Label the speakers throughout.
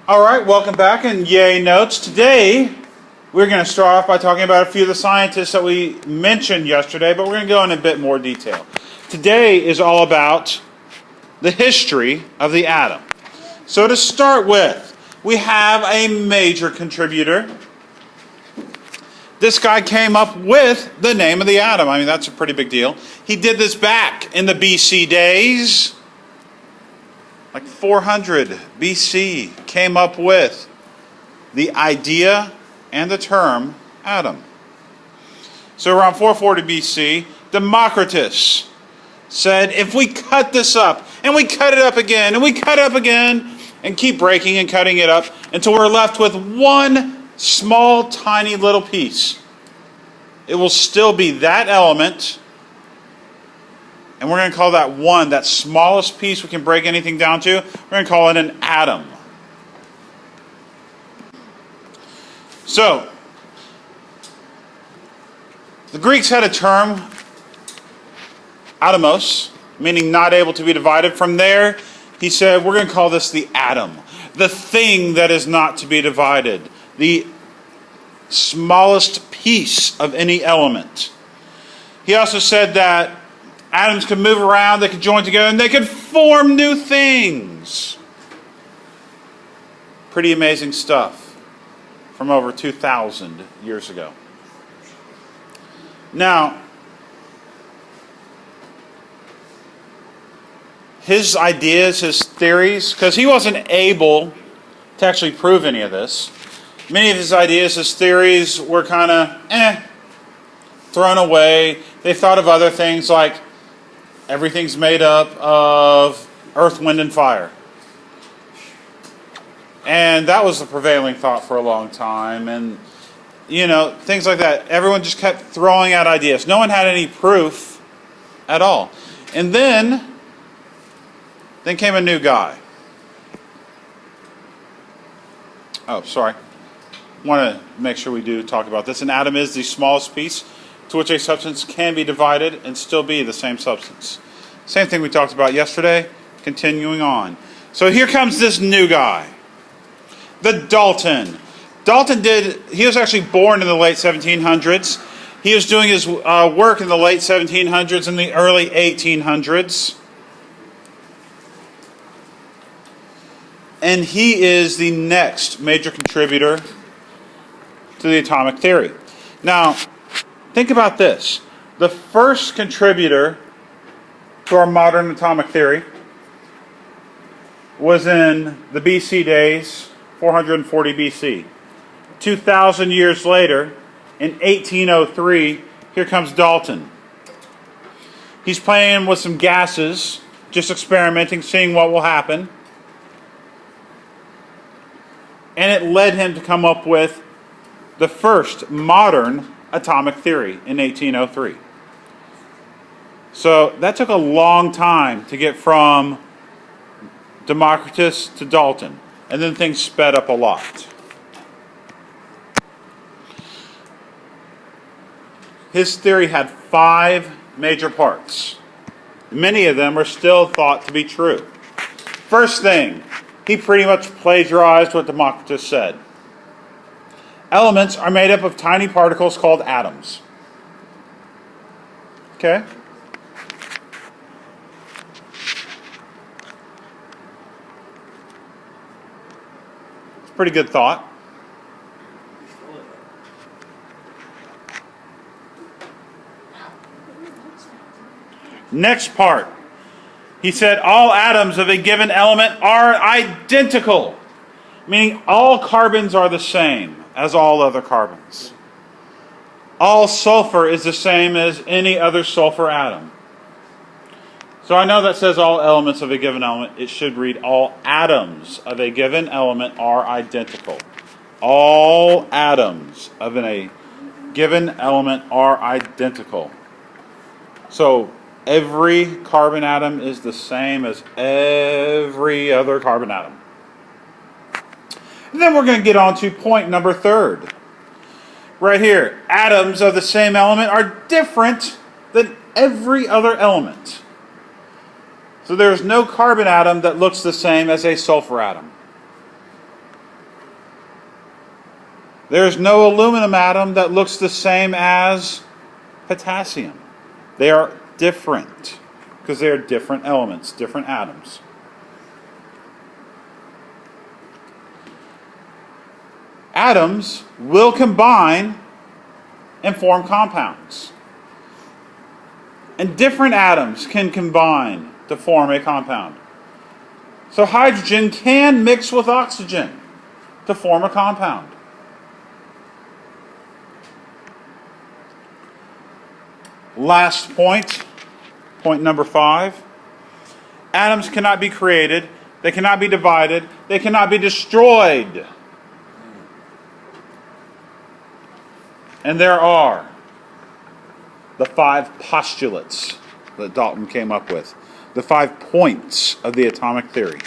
Speaker 1: All right, welcome back and yay notes. Today, we're going to start off by talking about a few of the scientists that we mentioned yesterday, but we're going to go in a bit more detail. Today is all about the history of the atom. So to start with, we have a major contributor. This guy came up with the name of the atom. I mean, that's a pretty big deal. He did this back in the BC days. Like 400 BC, came up with the idea and the term atom. So around 440 BC, Democritus said, if we cut this up, and we cut it up again, and we cut it up again, and keep breaking and cutting it up until we're left with one small, tiny little piece, it will still be that element. And we're going to call that one, that smallest piece we can break anything down to, we're going to call it an atom. So, the Greeks had a term, atomos, meaning not able to be divided. From there, he said, we're going to call this the atom, the thing that is not to be divided, the smallest piece of any element. He also said that atoms could move around, they could join together, and they could form new things. Pretty amazing stuff from over 2,000 years ago. Now, his ideas, his theories, because he wasn't able to actually prove any of this, many of his ideas, his theories were kind of thrown away. They thought of other things like everything's made up of earth, wind, and fire. And that was the prevailing thought for a long time. And, things like that. Everyone just kept throwing out ideas. No one had any proof at all. And then came a new guy. Oh, sorry. Want to make sure we do talk about this. An atom is the smallest piece to which a substance can be divided and still be the same substance. Same thing we talked about yesterday, continuing on. So here comes this new guy, the Dalton. He was actually born in the late 1700s. He was doing his work in the late 1700s and the early 1800s. And he is the next major contributor to the atomic theory. Now, think about this. The first contributor to our modern atomic theory was in the BC days, 440 BC. 2,000 years later, in 1803, here comes Dalton. He's playing with some gases, just experimenting, seeing what will happen. And it led him to come up with the first modern atomic theory in 1803. So that took a long time to get from Democritus to Dalton. And then things sped up a lot. His theory had 5 major parts. Many of them are still thought to be true. First thing, he pretty much plagiarized what Democritus said. Elements are made up of tiny particles called atoms. Okay? It's a pretty good thought. Next part. He said all atoms of a given element are identical, meaning all carbons are the same as all other carbons. All sulfur is the same as any other sulfur atom. So I know that says all elements of a given element. It should read all atoms of a given element are identical. All atoms of a given element are identical. So every carbon atom is the same as every other carbon atom. And then we're going to get on to point number 3. Right here, atoms of the same element are different than every other element. So there's no carbon atom that looks the same as a sulfur atom. There's no aluminum atom that looks the same as potassium. They are different because they are different elements, different atoms. Atoms will combine and form compounds. And different atoms can combine to form a compound. So hydrogen can mix with oxygen to form a compound. Last point, point number 5. Atoms cannot be created, they cannot be divided, they cannot be destroyed. And there are the 5 postulates that Dalton came up with, the 5 points of the atomic theory.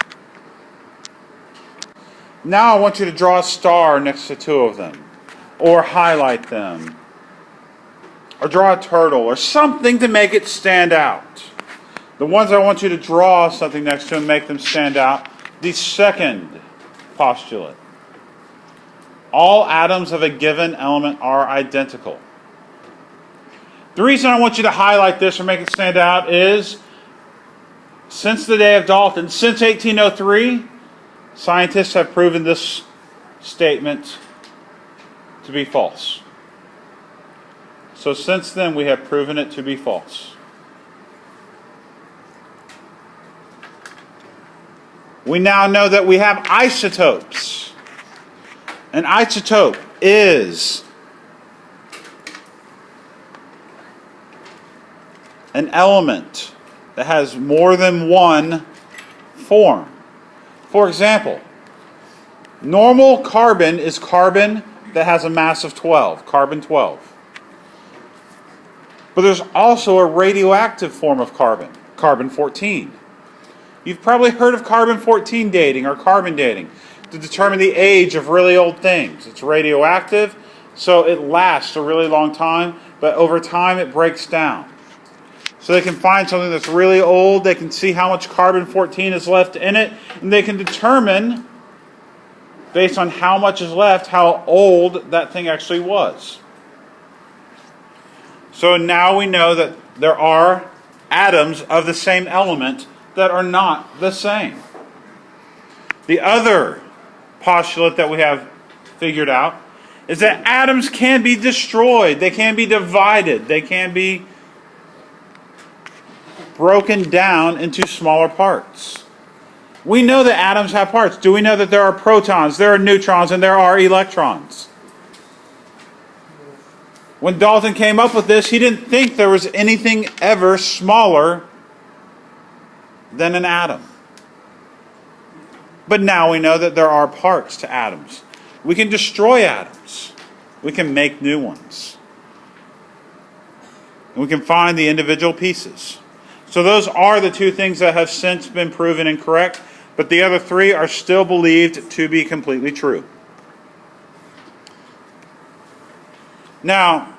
Speaker 1: Now I want you to draw a star next to 2 of them, or highlight them, or draw a turtle, or something to make it stand out. The ones I want you to draw something next to and make them stand out, the second postulate. All atoms of a given element are identical. The reason I want you to highlight this or make it stand out is, since the day of Dalton, since 1803, scientists have proven this statement to be false. So since then, we have proven it to be false. We now know that we have isotopes. An isotope is an element that has more than one form. For example, normal carbon is carbon that has a mass of 12, carbon 12. But there's also a radioactive form of carbon, carbon 14. You've probably heard of carbon 14 dating or carbon dating to determine the age of really old things. It's radioactive, so it lasts a really long time, but over time it breaks down. So they can find something that's really old, they can see how much carbon 14 is left in it, and they can determine, based on how much is left, how old that thing actually was. So now we know that there are atoms of the same element that are not the same. The other postulate that we have figured out is that atoms can be destroyed, they can be divided, they can be broken down into smaller parts. We know that atoms have parts. Do we know that there are protons, there are neutrons, and there are electrons? When Dalton came up with this, he didn't think there was anything ever smaller than an atom. But now we know that there are parts to atoms. We can destroy atoms. We can make new ones. And we can find the individual pieces. So those are the 2 things that have since been proven incorrect, but the other 3 are still believed to be completely true. Now,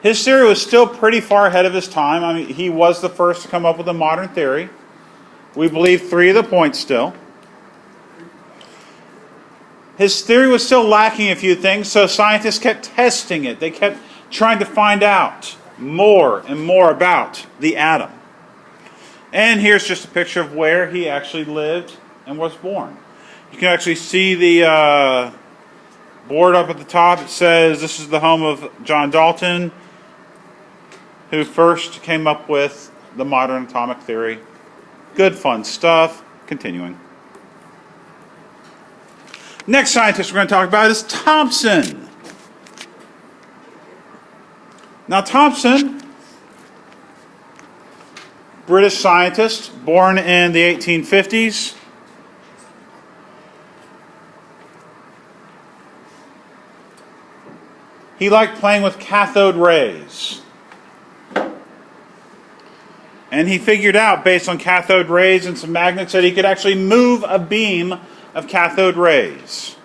Speaker 1: his theory was still pretty far ahead of his time. I mean, he was the first to come up with a modern theory. We believe 3 of the points still. His theory was still lacking a few things, so scientists kept testing it. They kept trying to find out more and more about the atom. And here's just a picture of where he actually lived and was born. You can actually see the board up at the top. It says this is the home of John Dalton, who first came up with the modern atomic theory. Good fun stuff. Continuing. Next scientist we're going to talk about is Thompson. Now Thompson, British scientist, born in the 1850s. He liked playing with cathode rays. And he figured out, based on cathode rays and some magnets, that he could actually move a beam of cathode rays.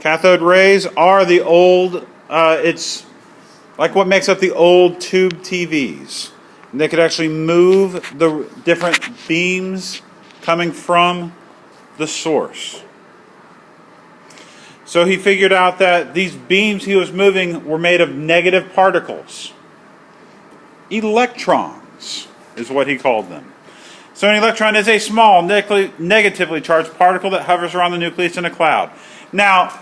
Speaker 1: Cathode rays are the old, it's like what makes up the old tube TVs. And they could actually move the different beams coming from the source. So he figured out that these beams he was moving were made of negative particles. Electrons is what he called them. So an electron is a small, negatively charged particle that hovers around the nucleus in a cloud. Now,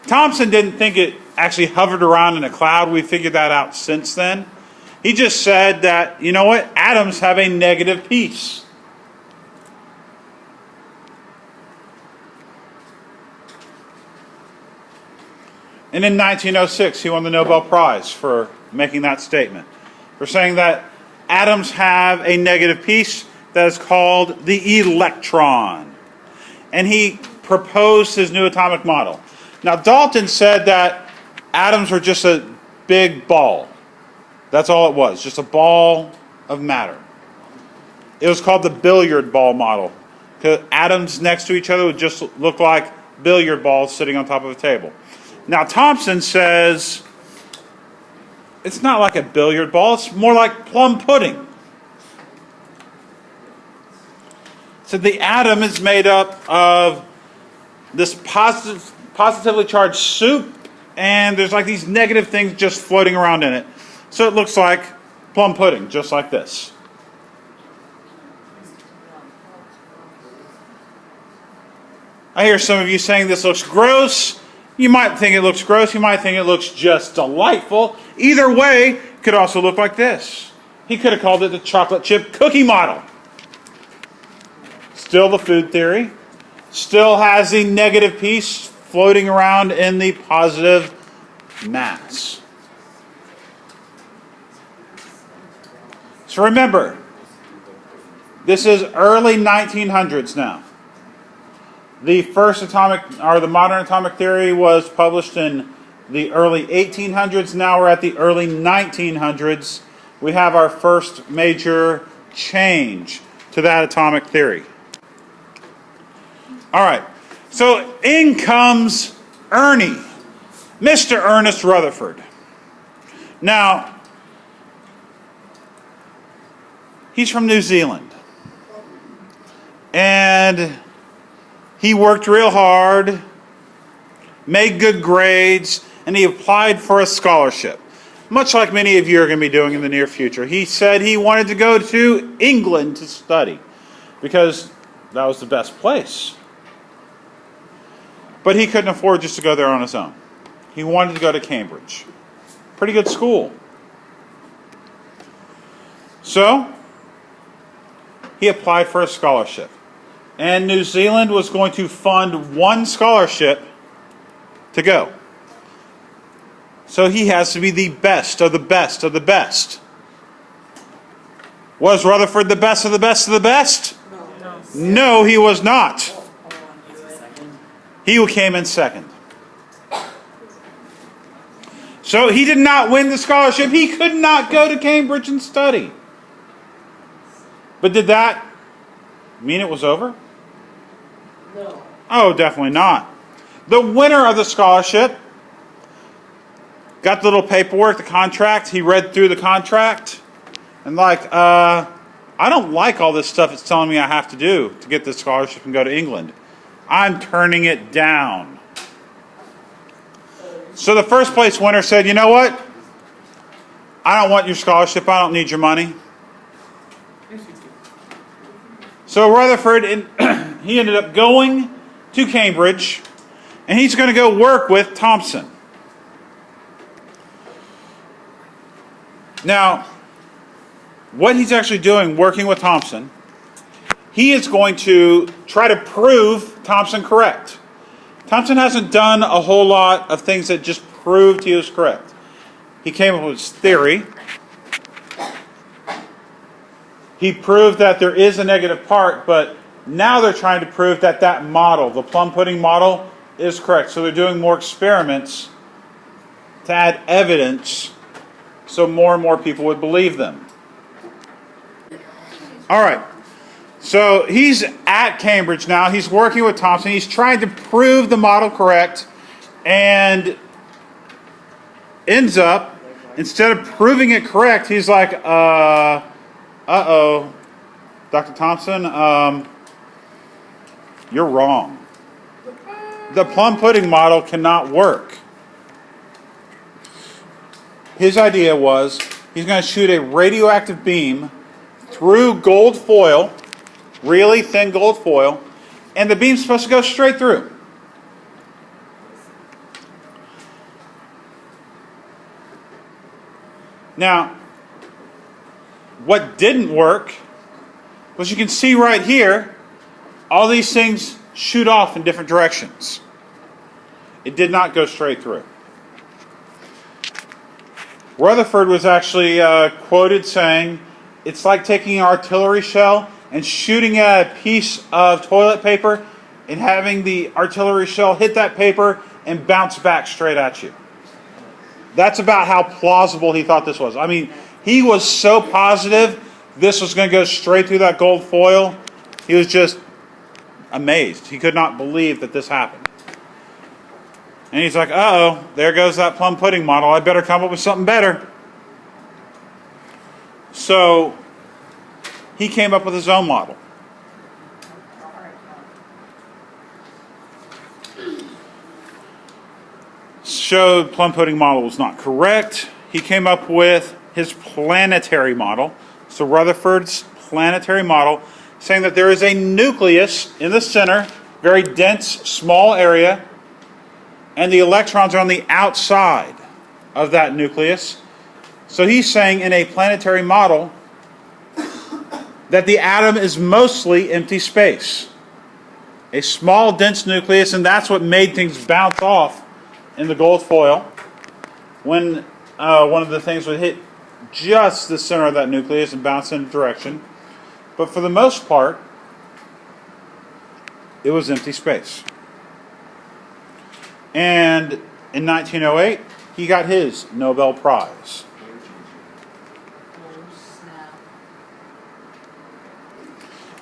Speaker 1: Thompson didn't think it actually hovered around in a cloud. We figured that out since then. He just said that, you know what, atoms have a negative piece. And in 1906, he won the Nobel Prize for making that statement, for saying that atoms have a negative piece that is called the electron. And he proposed his new atomic model. Now, Dalton said that atoms were just a big ball. That's all it was, just a ball of matter. It was called the billiard ball model, because atoms next to each other would just look like billiard balls sitting on top of a table. Now, Thompson says it's not like a billiard ball, it's more like plum pudding. So the atom is made up of this positively charged soup, and there's like these negative things just floating around in it. So it looks like plum pudding, just like this. I hear some of you saying this looks gross. You might think it looks gross. You might think it looks just delightful. Either way, it could also look like this. He could have called it the chocolate chip cookie model. Still the food theory. Still has the negative piece floating around in the positive mass. So remember, this is early 1900s now. The first the modern atomic theory was published in the early 1800s. Now we're at the early 1900s. We have our first major change to that atomic theory. All right, so in comes Ernie, Mr. Ernest Rutherford. Now, he's from New Zealand. And he worked real hard, made good grades, and he applied for a scholarship, much like many of you are going to be doing in the near future. He said he wanted to go to England to study because that was the best place. But he couldn't afford just to go there on his own. He wanted to go to Cambridge. Pretty good school. So, he applied for a scholarship. And New Zealand was going to fund one scholarship to go. So he has to be the best of the best of the best. Was Rutherford the best of the best of the best? No, he was not. He came in second. So he did not win the scholarship. He could not go to Cambridge and study. But did that mean it was over?
Speaker 2: No.
Speaker 1: Oh, definitely not. The winner of the scholarship got the little paperwork, the contract. He read through the contract and I don't like all this stuff it's telling me I have to do to get this scholarship and go to England. I'm turning it down. So the first place winner said, you know what? I don't want your scholarship. I don't need your money. So Rutherford, he ended up going to Cambridge, and he's going to go work with Thompson. Now, what he's actually doing working with Thompson, he is going to try to prove Thompson correct. Thompson hasn't done a whole lot of things that just proved he was correct. He came up with his theory. He proved that there is a negative part, but now they're trying to prove that that model, the plum pudding model, is correct. So they're doing more experiments to add evidence so more and more people would believe them. All right. So he's at Cambridge now. He's working with Thompson. He's trying to prove the model correct and ends up, instead of proving it correct, he's like, uh-oh, Dr. Thompson, you're wrong. the plum pudding model cannot work. His idea was he's going to shoot a radioactive beam through gold foil, really thin gold foil, and the beam's supposed to go straight through. Now, what didn't work was you can see right here, all these things shoot off in different directions. It did not go straight through. Rutherford was actually quoted saying, it's like taking an artillery shell and shooting at a piece of toilet paper and having the artillery shell hit that paper and bounce back straight at you. That's about how plausible he thought this was. I mean, he was so positive this was going to go straight through that gold foil. He was just amazed. He could not believe that this happened. And he's like, uh-oh, there goes that plum pudding model. I better come up with something better. So he came up with his own model. Showed plum pudding model was not correct. He came up with his planetary model. So Rutherford's planetary model, saying that there is a nucleus in the center, very dense, small area, and the electrons are on the outside of that nucleus. So he's saying in a planetary model that the atom is mostly empty space. A small, dense nucleus, and that's what made things bounce off in the gold foil when one of the things would hit just the center of that nucleus and bounce in a direction. But for the most part, it was empty space. And in 1908, he got his Nobel Prize.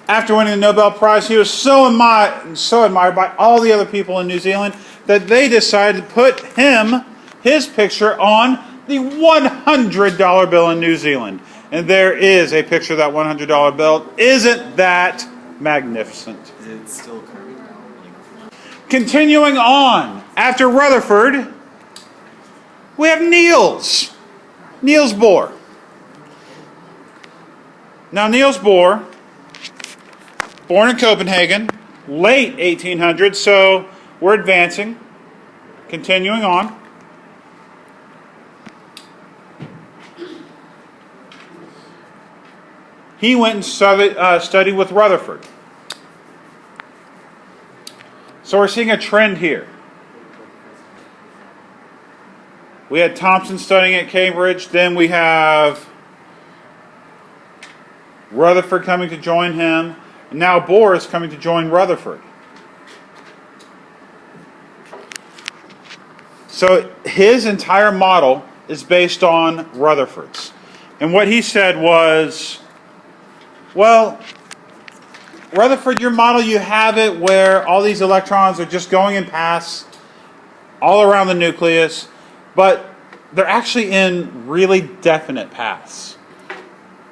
Speaker 1: After winning the Nobel Prize, he was so admired by all the other people in New Zealand that they decided to put his picture on the $100 bill in New Zealand. And there is a picture of that $100 bill. Isn't that magnificent?
Speaker 3: It's still current now.
Speaker 1: Continuing on, after Rutherford, we have Niels Bohr. Now, Niels Bohr, born in Copenhagen, late 1800s, so we're advancing. Continuing on. He went and studied with Rutherford. So we're seeing a trend here. We had Thompson studying at Cambridge. Then we have Rutherford coming to join him. And now Bohr is coming to join Rutherford. So his entire model is based on Rutherford's. And what he said was, well, Rutherford, your model, you have it where all these electrons are just going in paths all around the nucleus, but they're actually in really definite paths.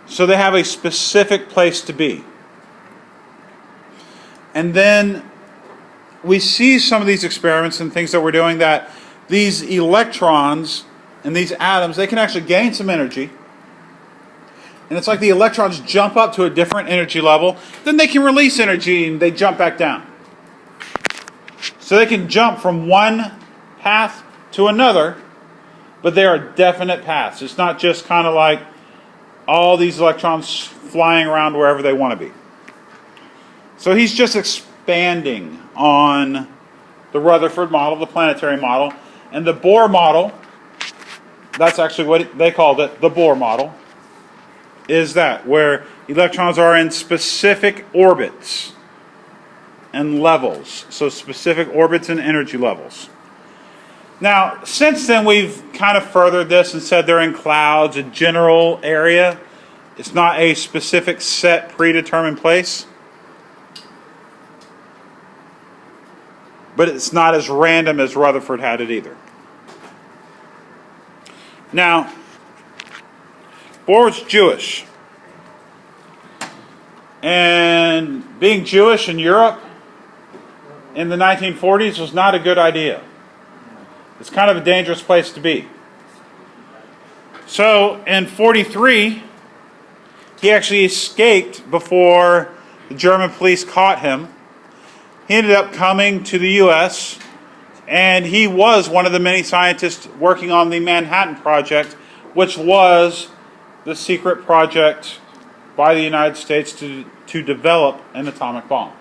Speaker 1: So they have a specific place to be. And then we see some of these experiments and things that we're doing that these electrons and these atoms, they can actually gain some energy. And it's like the electrons jump up to a different energy level, then they can release energy and they jump back down. So they can jump from one path to another, but they are definite paths. It's not just kind of like all these electrons flying around wherever they want to be. So he's just expanding on the Rutherford model, the planetary model, and the Bohr model, that's actually what they called it, the Bohr model, is that where electrons are in specific orbits and levels. So specific orbits and energy levels. Now, since then we've kind of furthered this and said they're in clouds, a general area. It's not a specific set predetermined place. But it's not as random as Rutherford had it either. Now, Bohr was Jewish. And being Jewish in Europe, in the 1940s was not a good idea. It's kind of a dangerous place to be. So in 43, he actually escaped before the German police caught him. He ended up coming to the U.S., and he was one of the many scientists working on the Manhattan Project, which was the secret project by the United States to develop an atomic bomb.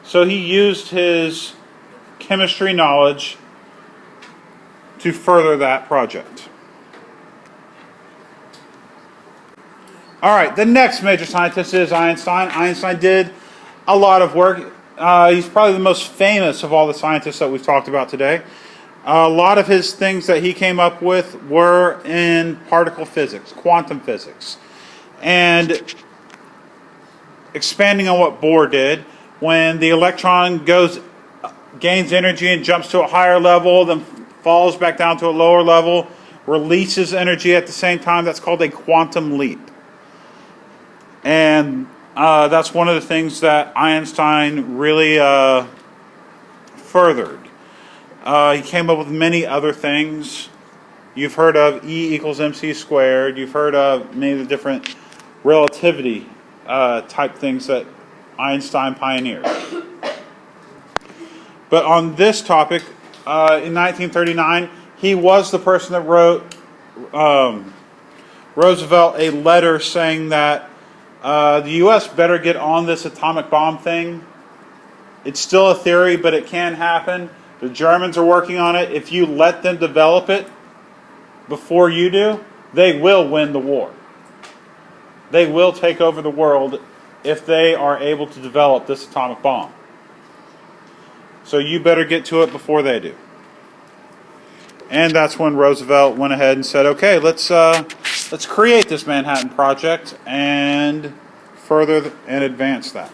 Speaker 1: So he used his chemistry knowledge to further that project. All right, the next major scientist is Einstein. Einstein did a lot of work. He's probably the most famous of all the scientists that we've talked about today. A lot of his things that he came up with were in particle physics, quantum physics. And expanding on what Bohr did, when the electron gains energy and jumps to a higher level, then falls back down to a lower level, releases energy at the same time, that's called a quantum leap. And that's one of the things that Einstein really furthered. He came up with many other things. You've heard of E equals mc squared. You've heard of many of the different relativity type things that Einstein pioneered. But on this topic, in 1939, he was the person that wrote Roosevelt a letter saying that the U.S. better get on this atomic bomb thing. It's still a theory, but it can happen. The Germans are working on it. If you let them develop it before you do, they will win the war. They will take over the world if they are able to develop this atomic bomb. So you better get to it before they do. And that's when Roosevelt went ahead and said, okay, let's create this Manhattan Project and further and advance that.